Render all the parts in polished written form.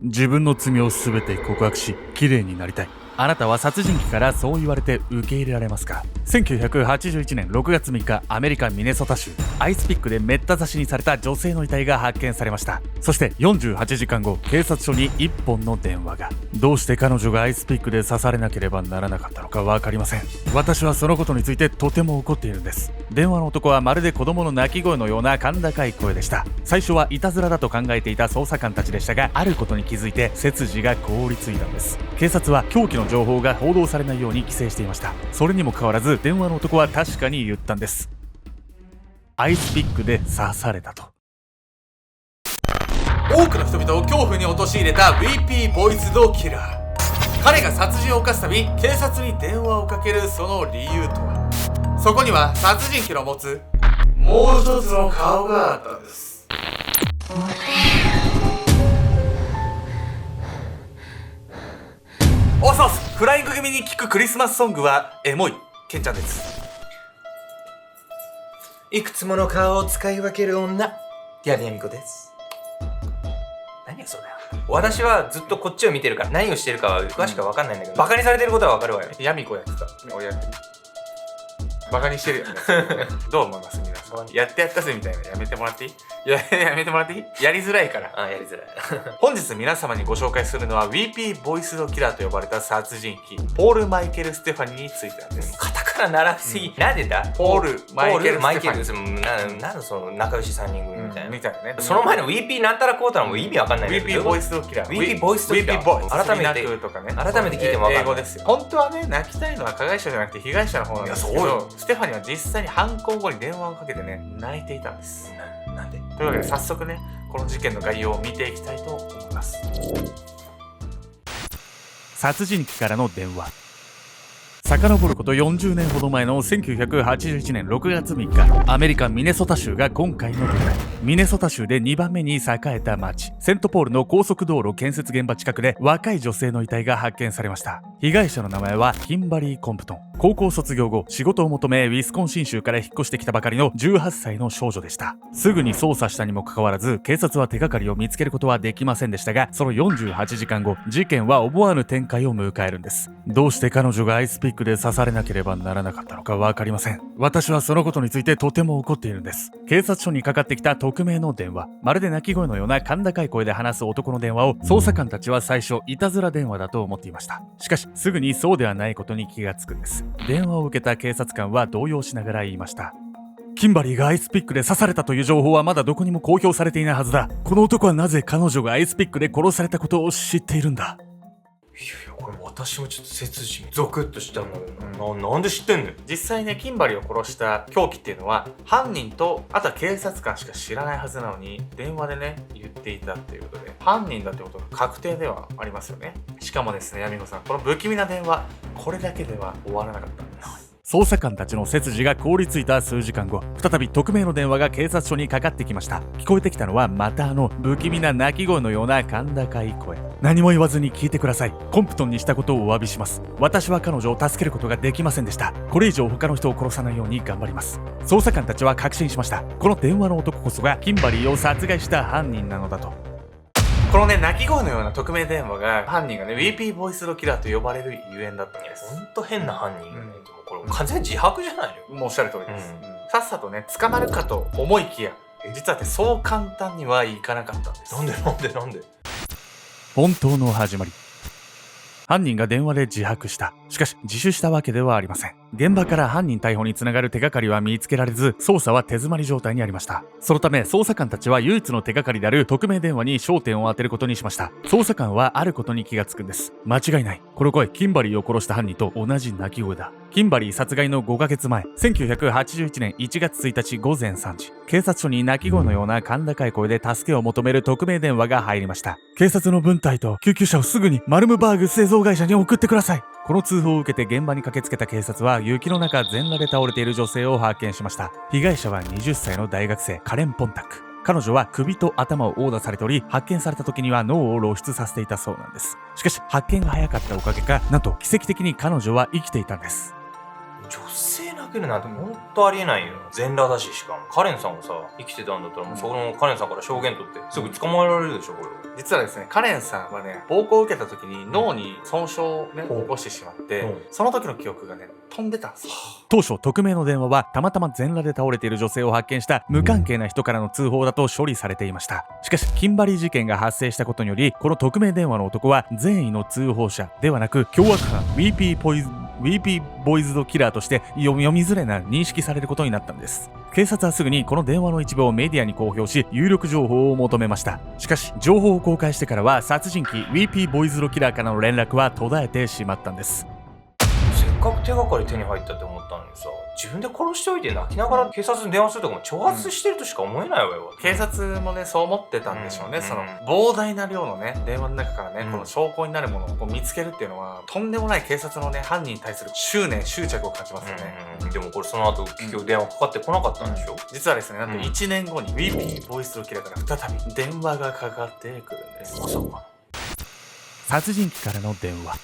自分の罪を全て告白し綺麗になりたい。あなたは殺人鬼からそう言われて受け入れられますか？ 1981年6月3日、アメリカミネソタ州アイスピックでめった刺しにされた女性の遺体が発見されました。そして48時間後、警察署に1本の電話が。どうして彼女がアイスピックで刺されなければならなかったのか分かりません。私はそのことについてとても怒っているんです。電話の男はまるで子供の泣き声のような甲高い声でした。最初はいたずらだと考えていた捜査官たちでしたが、あることに気づいて背筋が凍りついたんです。警察は凶器の情報が報道されないように規制していました。それにもかかわらず電話の男は確かに言ったんです。アイスピックで刺されたと。多くの人々を恐怖に陥れた VP ボイスドキラー。彼が殺人を犯すたび警察に電話をかけるその理由とは。そこには殺人鬼の持つもう一つの顔があったんです。おそうす、フライング組に聞くクリスマスソングはエモいケンちゃんです。いくつもの顔を使い分ける女、ギャビエミコです。何がそうだよ。私はずっとこっちを見てるから何をしてるかは詳しくは分かんないんだけど、バカにされてることは分かるわよ。ヤミコやってた。俺やってる。バカにしてるよね。どう思います皆さん。やってやったぜみたいなやめてもらっていい？やめてもらっていい？やりづらいから。やりづらい。本日皆様にご紹介するのは VP ボイスドキラーと呼ばれた殺人鬼ポール・マイケル・ステファニーについてなんです。カタカナ習いすぎ。なんでだ？ポール・マイケル・ステファニー。なんでその仲良し3人組みたいな。みたいなね。その前の VP なんたらこうたらもう意味わかんないんだけど。VP ボイスドキラー。VP ボイスドキラー。改めて聞いてもわかんない。英語ですよ。本当はね、泣きたいのは加害者じゃなくて被害者の方なんですけど、ステファニーは実際に犯行後に電話をかけてね、泣いていたんです。なんで？というわけで早速ね、この事件の概要を見ていきたいと思います。殺人鬼からの電話。遡ること40年ほど前の1981年6月3日、アメリカミネソタ州が今回の舞台。ミネソタ州で2番目に栄えた町、セントポールの高速道路建設現場近くで若い女性の遺体が発見されました。被害者の名前はキンバリー・コンプトン。高校卒業後、仕事を求めウィスコンシン州から引っ越してきたばかりの18歳の少女でした。すぐに捜査したにもかかわらず、警察は手がかりを見つけることはできませんでしたが、その48時間後、事件は思わぬ展開を迎えるんです。どうして彼女がアイスピックで刺されなければならなかったのか分かりません。私はそのことについてとても怒っているんです。警察署にかかってきた匿名の電話、まるで泣き声のような甲高い声で話す男の電話を捜査官たちは最初いたずら電話だと思っていました。しかしすぐにそうではないことに気がつくんです。電話を受けた警察官は動揺しながら言いました。キンバリーがアイスピックで刺されたという情報はまだどこにも公表されていないはずだ。この男はなぜ彼女がアイスピックで殺されたことを知っているんだ。いやこれ私もちょっと背筋ゾクッとしたんだけど、なんで知ってんのよ。実際ね、キンバリーを殺した凶器っていうのは犯人とあとは警察官しか知らないはずなのに電話でね言っていたっていうことで、犯人だってことが確定ではありますよね。しかもですね、ヤミコさん、この不気味な電話、これだけでは終わらなかったんです。捜査官たちの背筋が凍りついた数時間後、再び匿名の電話が警察署にかかってきました。聞こえてきたのはまた不気味な泣き声のような甲高い声。何も言わずに聞いてください。コンプトンにしたことをお詫びします。私は彼女を助けることができませんでした。これ以上他の人を殺さないように頑張ります。捜査官たちは確信しました。この電話の男こそがキンバリーを殺害した犯人なのだと。このね、泣き声のような匿名電話が犯人がね VP ボイスドキラーと呼ばれるゆえんだったんです。ほんと変な犯人よね。これ完全に自白じゃないの？もうおっしゃる通りです。さっさとね捕まるかと思いきや、実はねそう簡単にはいかなかったんです。なんで本当の始まり。犯人が電話で自白した。しかし自首したわけではありません。現場から犯人逮捕につながる手がかりは見つけられず、捜査は手詰まり状態にありました。そのため捜査官たちは唯一の手がかりである匿名電話に焦点を当てることにしました。捜査官はあることに気がつくんです。間違いない。この声、キンバリーを殺した犯人と同じ泣き声だ。キンバリー殺害の5ヶ月前、1981年1月1日午前3時、警察署に泣き声のような甲高い声で助けを求める匿名電話が入りました。警察の分隊と救急車をすぐにマルムバーグ製造会社に送ってください。この通報を受けて現場に駆けつけた警察は雪の中全裸で倒れている女性を発見しました。被害者は20歳の大学生カレン・ポンタック。彼女は首と頭を殴打されており、発見された時には脳を露出させていたそうなんです。しかし発見が早かったおかげか、なんと奇跡的に彼女は生きていたんです。女性なかけるなんてほんとありえないよ。全裸だし、しかもカレンさんがさ生きてたんだったらもうそのカレンさんから証言取ってすぐ捕まえられるでしょこれ。実はですね、カレンさんはね、暴行を受けた時に脳に損傷をね、うん起こしてしまって、うん、その時の記憶がね、飛んでたんですよ。当初匿名の電話はたまたま全裸で倒れている女性を発見した無関係な人からの通報だと処理されていました。しかしキンバリー事件が発生したことにより、この匿名電話の男は善意の通報者ではなく凶悪犯VPボイズドキラーとして読みづれな認識されることになったんです。警察はすぐにこの電話の一部をメディアに公表し、有力情報を求めました。しかし情報を公開してからは殺人鬼 VP ボイズドキラーからの連絡は途絶えてしまったんです。せっかく手がかり手に入ったって思ったのにさ、自分で殺しておいて泣きながら警察に電話するとかも挑発してるとしか思えないわよ。警察もね、そう思ってたんでしょうね。うんその膨大な量のね、電話の中からね、うんこの証拠になるものをこう見つけるっていうのは、とんでもない警察のね、犯人に対する執念、執着を感じますよね。でもこれその後結局電話かかってこなかったんでしょ。実はですね、なんとうん1年後に VP ボイスドキラーから再び電話がかかってくるんです。まさか。殺人鬼からの電話。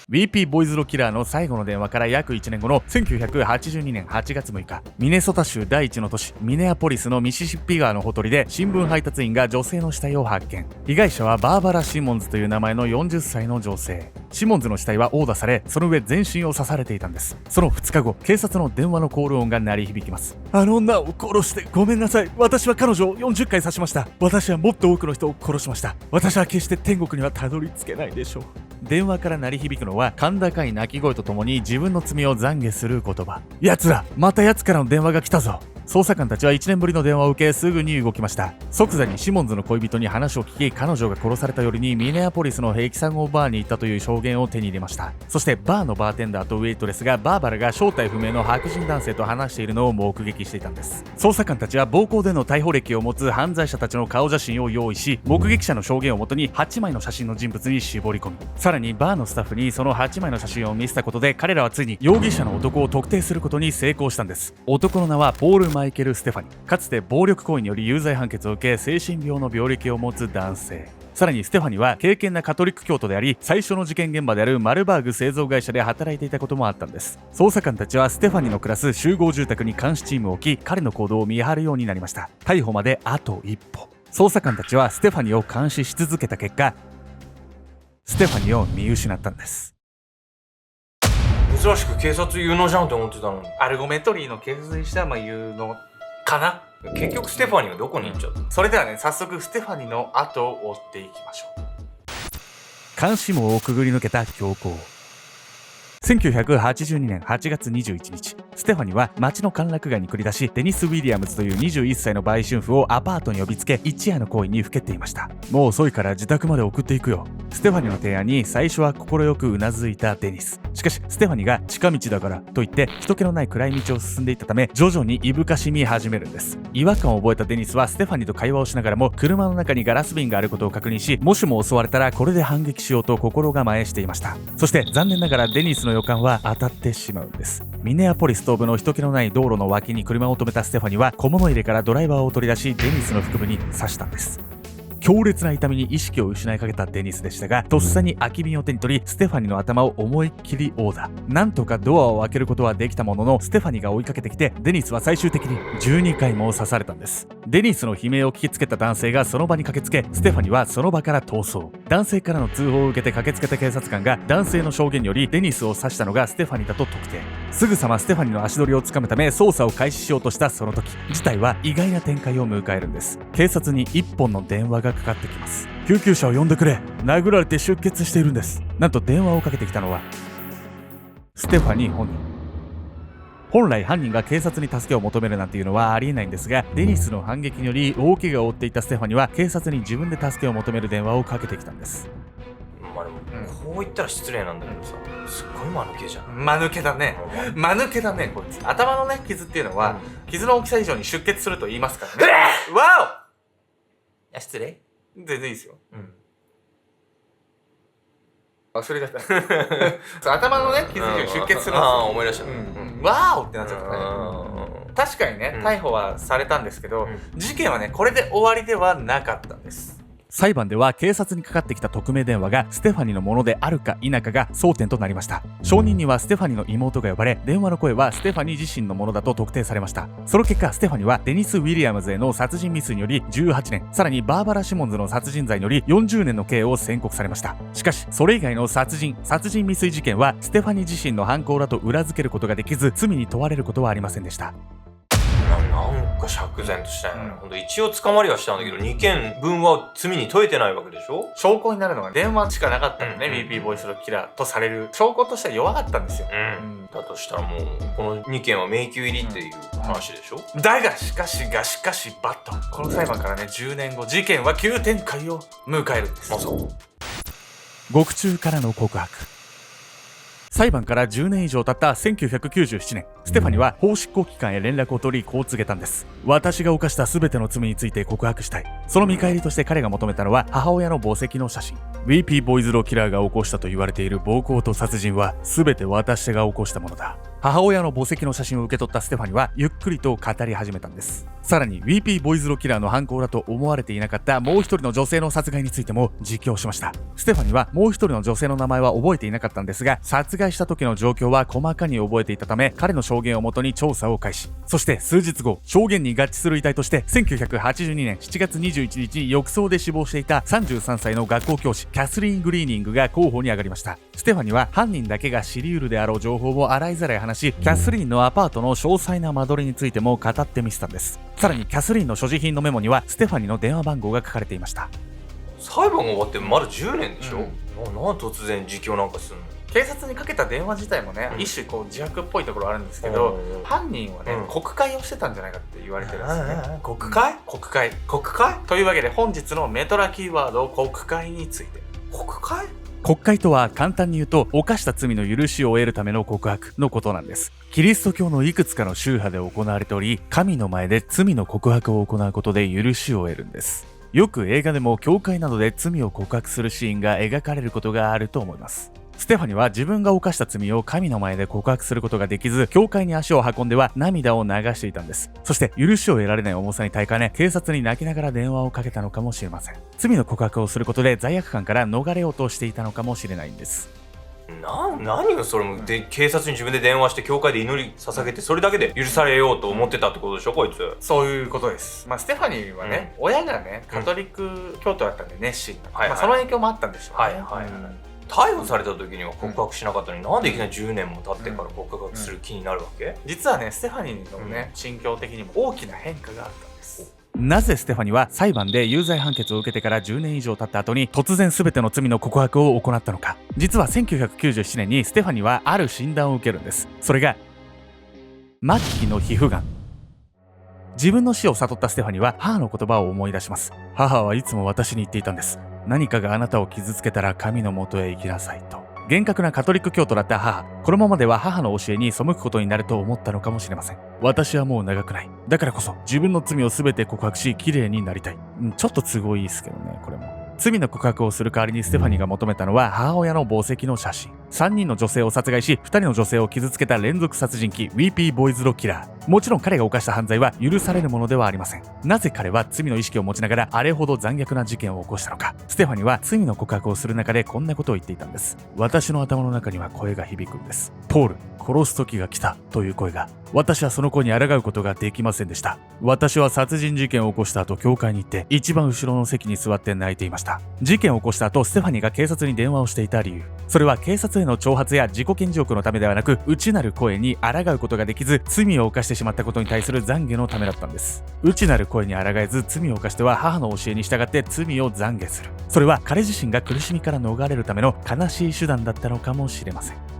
VP ボイズドキラーの最後の電話から約1年後の1982年8月6日、ミネソタ州第一の都市ミネアポリスのミシシッピ川のほとりで新聞配達員が女性の死体を発見。被害者はバーバラ・シモンズという名前の40歳の女性。シモンズの死体は殴打され、その上全身を刺されていたんです。その2日後、警察の電話のコール音が鳴り響きます。あの女を殺してごめんなさい。私は彼女を40回刺しました。私はもっと多くの人を殺しました。私は決して天国にはたどり着けないでしょう。電話から鳴り響くのは甲高い鳴き声とともに自分の罪を懺悔する言葉。奴ら、また奴からの電話が来たぞ。捜査官たちは1年ぶりの電話を受けすぐに動きました。即座にシモンズの恋人に話を聞き、彼女が殺された夜にミネアポリスのヘキサゴンバーに行ったという証言を手に入れました。そしてバーのバーテンダーとウェイトレスがバーバラが正体不明の白人男性と話しているのを目撃していたんです。捜査官たちは暴行での逮捕歴を持つ犯罪者たちの顔写真を用意し、目撃者の証言をもとに8枚の写真の人物に絞り込み、さらにバーのスタッフにその8枚の写真を見せたことで、彼らはついに容疑者の男を特定することに成功したんです。男の名はポール・マイケル・ステファニー。かつて暴力行為により有罪判決を受け、精神病の病歴を持つ男性。さらにステファニーは敬虔なカトリック教徒であり、最初の事件現場であるマルバーグ製造会社で働いていたこともあったんです。捜査官たちはステファニーの暮らす集合住宅に監視チームを置き、彼の行動を見張るようになりました。逮捕まであと一歩。捜査官たちはステファニーを監視し続けた結果、ステファニーを見失ったんです。珍しく警察有能じゃんって思ってたのに、アルゴメトリーの警察にしてはまあ有能かな。結局ステファニーはどこに行っちゃったの。それではね、早速ステファニーの後を追っていきましょう。監視網をくぐり抜けた強行。1982年8月21日、ステファニーは街の歓楽街に繰り出し、デニス・ウィリアムズという21歳の売春婦をアパートに呼びつけ、一夜の行為にふけっていました。もう遅いから自宅まで送っていくよ。ステファニーの提案に最初は快くうなずいたデニス。しかしステファニーが近道だからと言って人気のない暗い道を進んでいったため、徐々にいぶかしみ始めるんです。違和感を覚えたデニスはステファニーと会話をしながらも、車の中にガラス瓶があることを確認し、もしも襲われたらこれで反撃しようと心構えしていました。そして残念ながらデニスの予感は当たってしまうんです。ミネアポリス東部の人気のない道路の脇に車を止めたステファニーは小物入れからドライバーを取り出し、デニスの腹部に刺したんです。強烈な痛みに意識を失いかけたデニスでしたが、とっさに空き瓶を手に取り、ステファニーの頭を思いっきり殴打。なんとかドアを開けることはできたものの、ステファニーが追いかけてきて、デニスは最終的に12回も刺されたんです。デニスの悲鳴を聞きつけた男性がその場に駆けつけ、ステファニーはその場から逃走。男性からの通報を受けて駆けつけた警察官が、男性の証言によりデニスを刺したのがステファニーだと特定。すぐさまステファニーの足取りをつかむため捜査を開始しようとしたその時、事態は意外な展開を迎えるんです。警察に一本の電話がかかってきます。救急車を呼んでくれ。殴られて出血しているんです。なんと電話をかけてきたのはステファニー本人。本来犯人が警察に助けを求めるなんていうのはありえないんですが、デニスの反撃により大怪我を負っていたステファニーは警察に自分で助けを求める電話をかけてきたんです。まあでも、こう言ったら失礼なんだけどさ、すっごい間抜けじゃん。間抜けだね。間抜けだね、こいつ。頭のね、傷っていうのは、傷の大きさ以上に出血すると言いますからね。わお！失礼？全然いいですよ。うん。忘れちゃった。頭のね、傷以上に出血するんですよ。ああ、思い出した。わーおってなっちゃったね。確かにね、逮捕はされたんですけど、事件はね、これで終わりではなかったんです。裁判では警察にかかってきた匿名電話がステファニのものであるか否かが争点となりました。証人にはステファニの妹が呼ばれ、電話の声はステファニ自身のものだと特定されました。その結果、ステファニはデニス・ウィリアムズへの殺人未遂により18年、さらにバーバラ・シモンズの殺人罪により40年の刑を宣告されました。しかし、それ以外の殺人未遂事件はステファニ自身の犯行だと裏付けることができず、罪に問われることはありませんでした。なんか釈然としたよね。ほんと一応捕まりはしたんだけど、2件分は罪に問えてないわけでしょ。証拠になるのが電話しかなかったんでね、BP ボイスローキラーとされる証拠としては弱かったんですよ。だとしたらもうこの2件は迷宮入りっていう話でしょ。だがしかしバッとこの裁判からね10年後、事件は急展開を迎えるんです。獄中からの告白。裁判から10年以上経った1997年、ステファニは法執行機関へ連絡を取り、こう告げたんです。私が犯した全ての罪について告白したい。その見返りとして彼が求めたのは母親の墓石の写真。BP ボーイズローキラーが起こしたと言われている暴行と殺人は全て私が起こしたものだ。母親の墓石の写真を受け取ったステファニはゆっくりと語り始めたんです。さらに BP ボーイズローキラーの犯行だと思われていなかったもう一人の女性の殺害についても自供しました。ステファニはもう一人の女性の名前は覚えていなかったんですが、殺害した時の状況は細かに覚えていたため、彼の証言をもとに調査を開始。そして数日後、証言に合致する遺体として1982年7月21日に浴槽で死亡していた33歳の学校教師キャスリーン・グリーニングが候補に上がりました。ステファニは犯人だけが知り得るであろう情報を洗いざらい話し、キャスリーンのアパートの詳細な間取りについても語ってみせたんです。さらにキャスリーンの所持品のメモにはステファニの電話番号が書かれていました。裁判が終わってまだ10年でしょ。なん突然自供なんかするの。警察にかけた電話自体もね、一種こう自白っぽいところあるんですけど、犯人はね、告解をしてたんじゃないかって言われてるんですね。告解というわけで本日のメトラキーワード、告解について。告解とは簡単に言うと、犯した罪の許しを得るための告白のことなんです。キリスト教のいくつかの宗派で行われており、神の前で罪の告白を行うことで許しを得るんです。よく映画でも教会などで罪を告白するシーンが描かれることがあると思います。ステファニは自分が犯した罪を神の前で告白することができず、教会に足を運んでは涙を流していたんです。そして許しを得られない重さに耐えかね、警察に泣きながら電話をかけたのかもしれません。罪の告白をすることで罪悪感から逃れようとしていたのかもしれないんです。何よそれも。で警察に自分で電話して教会で祈り捧げて、それだけで許されようと思ってたってことでしょ、こいつ。そういうことです。ステファニーはね、親がねカトリック教徒だったんで熱心な、その影響もあったんでしょうね。逮捕された時には告白しなかったのに、なんでいきなり10年も経ってから告白する気になるわけ？実はね、ステファニーのね、心境的にも大きな変化があったんです。なぜステファニは裁判で有罪判決を受けてから10年以上経った後に突然全ての罪の告白を行ったのか。実は1997年にステファニはある診断を受けるんです。それが末期の皮膚がん。自分の死を悟ったステファニは母の言葉を思い出します。母はいつも私に言っていたんです。何かがあなたを傷つけたら神のもとへ行きなさいと。厳格なカトリック教徒だった母。このままでは母の教えに背くことになると思ったのかもしれません。私はもう長くない。だからこそ自分の罪を全て告白し、綺麗になりたい。ちょっと都合いいですけどね、これも。罪の告白をする代わりにステファニーが求めたのは母親の墓石の写真。3人の女性を殺害し、2人の女性を傷つけた連続殺人鬼 BP ボーイズローキラー。もちろん彼が犯した犯罪は許されるものではありません。なぜ彼は罪の意識を持ちながらあれほど残虐な事件を起こしたのか。ステファニーは罪の告白をする中でこんなことを言っていたんです。私の頭の中には声が響くんです。ポール、殺す時が来たという声が。私はその声に抗うことができませんでした。私は殺人事件を起こした後、教会に行って一番後ろの席に座って泣いていました。事件を起こした後、ステファニーが警察に電話をしていた理由。それは警察への挑発や自己顕示欲のためではなく、内なる声に抗うことができず、罪を犯してしまったことに対する懺悔のためだったんです。内なる声に抗えず、罪を犯しては母の教えに従って罪を懺悔する。それは彼自身が苦しみから逃れるための悲しい手段だったのかもしれません。